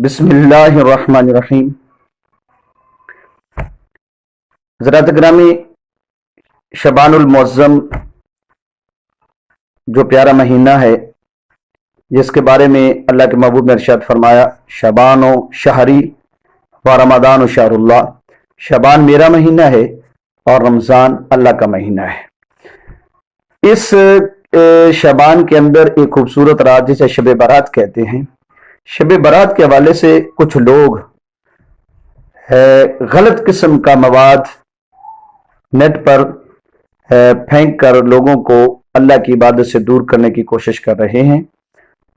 बिस्मिल्लाहिर्रहमानिर्रहीम। हज़रात ग्रामी, शबानुल मुअज़्ज़म जो प्यारा महीना है, जिसके बारे में अल्लाह के महबूब ने इरशाद फरमाया, शबानो शहरी व रमज़ान शहरुल्लाह, शबान मेरा महीना है और रमज़ान अल्लाह का महीना है। इस शबान के अंदर एक खूबसूरत रात जिसे शब बारात कहते हैं, शब बारात के हवाले से कुछ लोग गलत किस्म का मवाद नेट पर फेंक कर लोगों को अल्लाह की इबादत से दूर करने की कोशिश कर रहे हैं,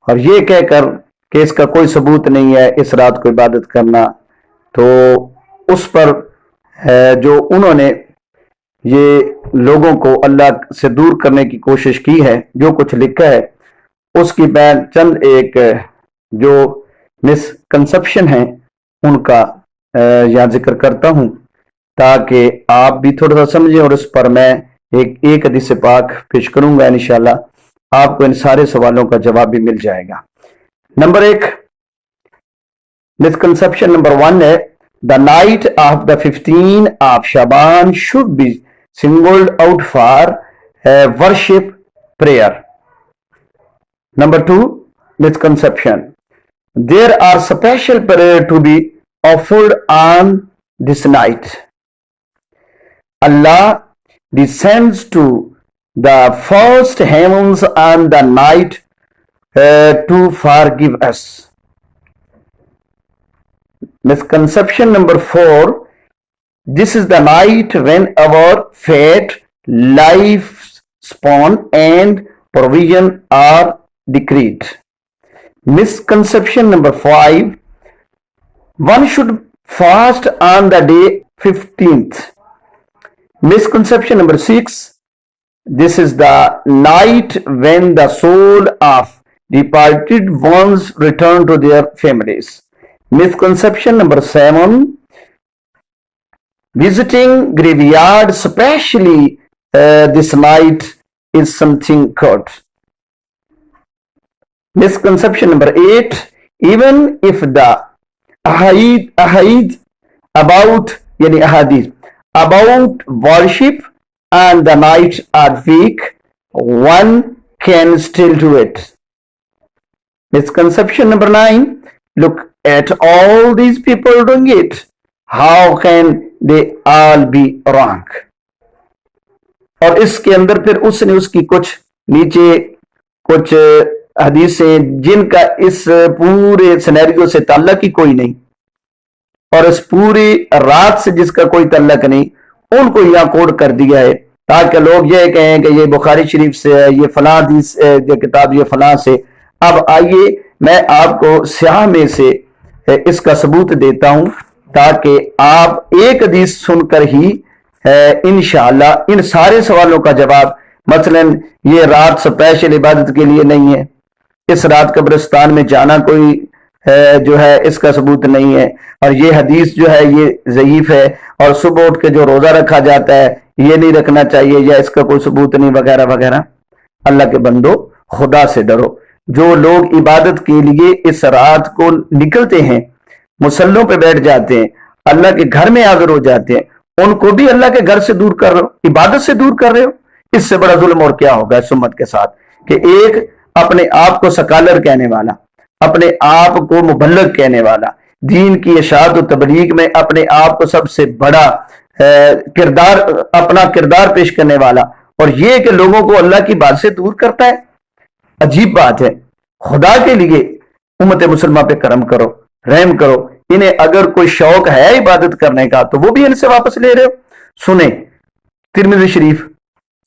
और ये कहकर कि इसका कोई सबूत नहीं है इस रात को इबादत करना, तो उस पर जो उन्होंने ये लोगों को अल्लाह से दूर करने की कोशिश की है, जो कुछ लिखा है उसकी मैं चंद एक जो मिसकंसेप्शन है उनका यहाँ जिक्र करता हूँ, ताकि आप भी थोड़ा सा समझें, और इस पर मैं एक हदीस पाक पेश करूंगा। इंशाल्लाह आपको इन सारे सवालों का जवाब भी मिल जाएगा। नंबर एक, मिसकंसेप्शन नंबर 1 है, the night of the 15 of Shaban should be singled out for worship prayer. Number 2, misconception, there are special prayer to be offered on this night. Allah descends to the first heavens on the night to forgive us. Misconception number 4, this is the night when our fate, life spawn and provision are decreed. Misconception number 5, one should fast on the day 15th. Misconception number 6, this is the night when the soul of departed ones return to their families. Misconception number 7, visiting graveyard, especially this night, is something good. Misconception number 8, even if the ahadith about worship and the night are weak, one can still do it. Misconception number 9, look at all these people doing it, how can they all be wrong? और इसके अंदर फिर उसने उसकी कुछ नीचे कुछ हदीसें जिनका इस पूरे सिनेरियो से ताल्लुक ही कोई नहीं, और इस पूरी रात से जिसका कोई ताल्लुक नहीं, उनको यहाँ कोड कर दिया है ताकि लोग ये कहें कि ये बुखारी शरीफ से है, ये फलां हदीस ये किताब ये फलां से। अब आइए मैं आपको स्याह में से इसका सबूत देता हूं, ताकि आप एक हदीस सुनकर ही इंशाअल्लाह इन सारे सवालों का जवाब, मसलन ये रात स्पेशल इबादत के लिए नहीं है, इस रात कब्रिस्तान में जाना कोई जो है इसका सबूत नहीं है, और ये हदीस जो है ये ज़ईफ है, और सुबह उठ के जो रोजा रखा जाता है ये नहीं रखना चाहिए या इसका कोई सबूत नहीं, वगैरह वगैरह। अल्लाह के बंदो, खुदा से डरो। जो लोग इबादत के लिए इस रात को निकलते हैं, मुसल्लों पे बैठ जाते हैं, अल्लाह के घर में हाजिर हो जाते हैं, उनको भी अल्लाह के घर से दूर कर रहे हो, इबादत से दूर कर रहे हो। इससे बड़ा जुल्म और क्या होगा इस उम्मत के साथ, कि एक अपने आप को सकालर कहने वाला, अपने आप को मुबल्लग कहने वाला, दीन की इशाअत और तबलीग में अपने आप को सबसे बड़ा किरदार, अपना किरदार पेश करने वाला, और ये कि लोगों को अल्लाह की बात से दूर करता है। अजीब बात है। खुदा के लिए उम्मत मुसलमा पे करम करो, रहम करो। इन्हें अगर कोई शौक है इबादत करने का तो वो भी इनसे वापस ले रहे हो। सुने, तिरमिजी शरीफ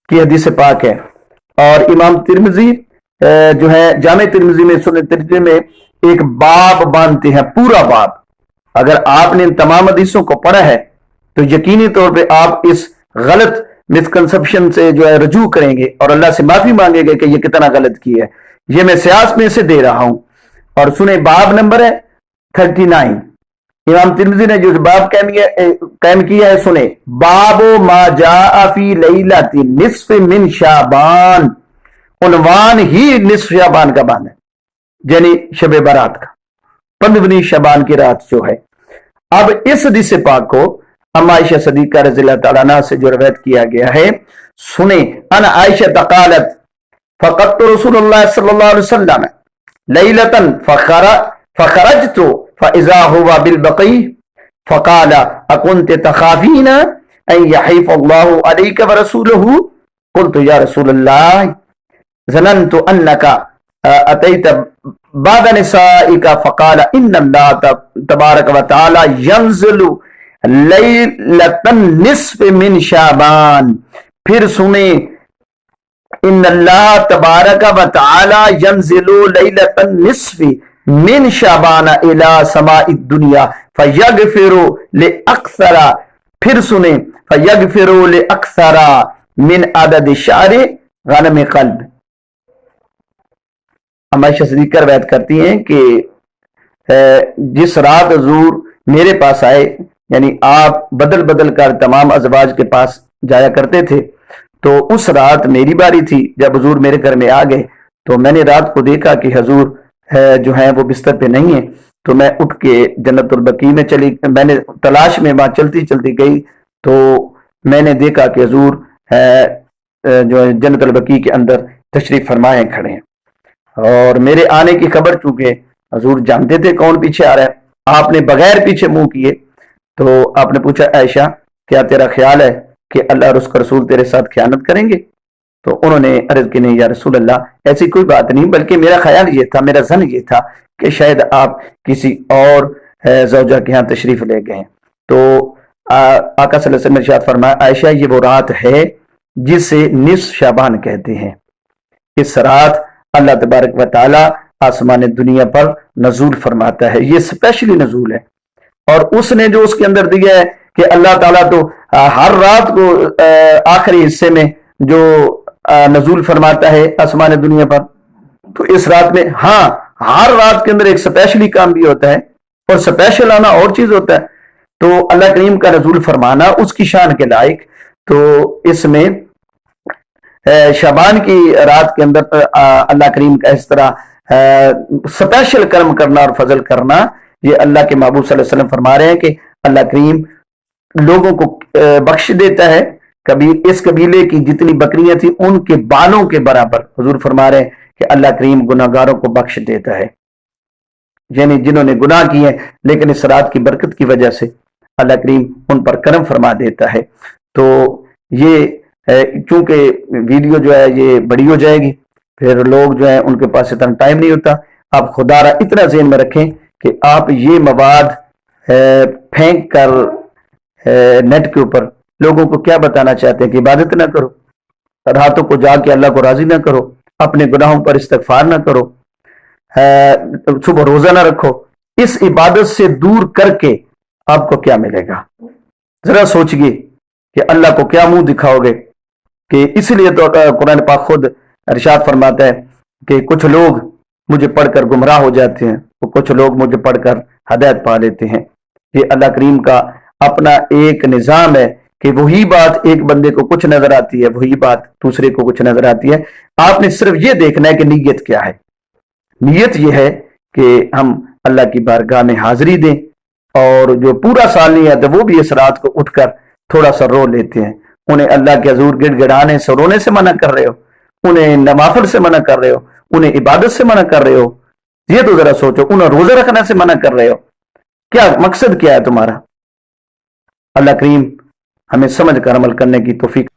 की हदीस पाक है, और इमाम तिरमिजी जो है जामे तिरमिजी में, सुने तिरमिजी में एक बाब बांधते हैं, पूरा बाब। अगर आपने इन तमाम हदीसों को पढ़ा है तो यकीनी तौर पे आप इस गलत मिसकंसेप्शन से जो है रजू करेंगे और अल्लाह से माफी मांगेंगे कि ये कितना गलत किया है। ये मैं सियास में से दे रहा हूं। और सुने, बाब नंबर है 39। इमाम तिरमिजी ने जो बाब कायम किया है, सुने, बाबो मा जाअ फी लैलति निस्फ मिन शाबान। उन्वान ही निस्फ शाबान का बान है, यानी शब बारात का। 15वीं शबान की रात जो है। अब इस हदीस पाक को अम्मा आयशा सदीका रज़ियल्लाहु तआला अन्हा से जो रवायत किया गया है, सुने। अन आयशा तकालत फ़क़त रसूलुल्लाह सल्लल्लाहु अलैहि वसल्लम लैलतन फ़खरजतु फ़इज़ा हुवा बिल बक़ी फ़क़ाल अकुन्त तख़ाफ़ीन अन यहीफ़ अल्लाहु अलैका व रसूलुहु क़ुल्तु या रसूलल्लाह ज़नन्तु अन्नका अतैत बाद निसाइका फ़क़ाल इन्नल्लाह तबारक व तआला यंज़िलु लैलतन निस्फ़ मिन शाबान। फिर सुने, इन्नल्लाह तबारक व तआला यंज़िलु लैलतन निस्फ़ मिन शाबान इला समाइ दुनिया फयगफिरु लिअक्सरा। फिर सुने, फयगफिरु लिअक्सरा मिन अदद शारि गनम क़ल्ब। अम्मा आयशा सिद्दीक़ा रवायत करती हैं कि जिस रात हुजूर मेरे पास आए, यानी आप बदल बदल कर तमाम अज़वाज के पास जाया करते थे, तो उस रात मेरी बारी थी। जब हुजूर मेरे घर में आ गए तो मैंने रात को देखा कि हुजूर जो है वो बिस्तर पे नहीं है, तो मैं उठ के जन्नतुल बकी में चली, मैंने तलाश में वहां चलती चलती गई, तो मैंने देखा कि हुजूर जो है जन्नतुल बकी के अंदर तशरीफ फरमाए खड़े हैं, और मेरे आने की खबर चूंकि हुजूर जानते थे कौन पीछे आ रहा है, आपने बगैर पीछे मुंह किए तो आपने पूछा, आयशा क्या तेरा ख्याल है कि अल्लाह और उसका रसूल तेरे साथ खयानत करेंगे? तो उन्होंने अर्ज की, नहीं या रसूल अल्लाह, ऐसी कोई बात नहीं, बल्कि मेरा ख्याल ये था, मेरा ज़न ये था कि शायद आप किसी और ज़ौजा के यहाँ तशरीफ ले गए। तो आका सल्लल्लाहु अलैहि वसल्लम ने इरशाद फरमाया, आयशा ये वो रात है जिसे निस्फ़ शाबान कहते हैं। इस रात अल्लाह तबारक व तआला आसमान दुनिया पर नज़ूल फरमाता है, ये स्पेशली नज़ूल है। और उसने जो उसके अंदर दिया है कि अल्लाह ताला तो हर रात को आखिरी हिस्से में जो नज़ूल फरमाता है आसमान दुनिया पर, तो इस रात में, हाँ, हर रात के अंदर एक स्पेशली काम भी होता है, और स्पेशल आना और चीज होता है। तो अल्लाह करीम का नज़ूल फरमाना उसकी शान के लायक। तो इसमें शाबान की रात के अंदर अल्लाह करीम का इस तरह स्पेशल कर्म करना और फजल करना, ये अल्लाह के महबूब सल्लल्लाहु अलैहि वसल्लम फरमा रहे हैं कि अल्लाह करीम लोगों को बख्श देता है। कभी इस कबीले की जितनी बकरियां थी उनके बालों के बराबर, हुजूर फरमा रहे हैं कि अल्लाह करीम गुनाहगारों को बख्श देता है, यानी जिन्होंने गुनाह किए लेकिन इस रात की बरकत की वजह से अल्लाह करीम उन पर करम फरमा देता है। तो ये चूंकि वीडियो जो है ये बड़ी हो जाएगी, फिर लोग जो है उनके पास इतना टाइम नहीं होता। आप खुदारा इतना ज़हन में रखें कि आप ये मवाद फेंक कर नेट के ऊपर लोगों को क्या बताना चाहते हैं कि इबादत ना करो, रातों को जाके अल्लाह को राजी ना करो, अपने गुनाहों पर इस्तिग़फ़ार ना करो, सुबह रोजा ना रखो। इस इबादत से दूर करके आपको क्या मिलेगा? जरा सोचिए कि अल्लाह को क्या मुंह दिखाओगे। कि इसलिए तो कुरान पाक खुद इरशाद फरमाता है कि कुछ लोग मुझे पढ़कर गुमराह हो जाते हैं, तो कुछ लोग मुझे पढ़कर हदायत पा लेते हैं। ये अल्लाह करीम का अपना एक निज़ाम है कि वही बात एक बंदे को कुछ नजर आती है, वही बात दूसरे को कुछ नजर आती है। आपने सिर्फ ये देखना है कि नीयत क्या है। नीयत ये है कि हम अल्लाह की बारगाह में हाजिरी दें, और जो पूरा साल नहीं आता वो भी इस रात को उठकर थोड़ा सा रो लेते हैं। उन्हें अल्लाह के हजूर गिड़गिड़ाने से, रोने से मना कर रहे हो, उन्हें नवाफिल से मना कर रहे हो, उन्हें इबादत से मना कर रहे हो। ये तो जरा सोचो, उन्हें रोजा रखने से मना कर रहे हो, क्या मकसद क्या है तुम्हारा? अल्लाह करीम हमें समझ कर अमल करने की तौफीक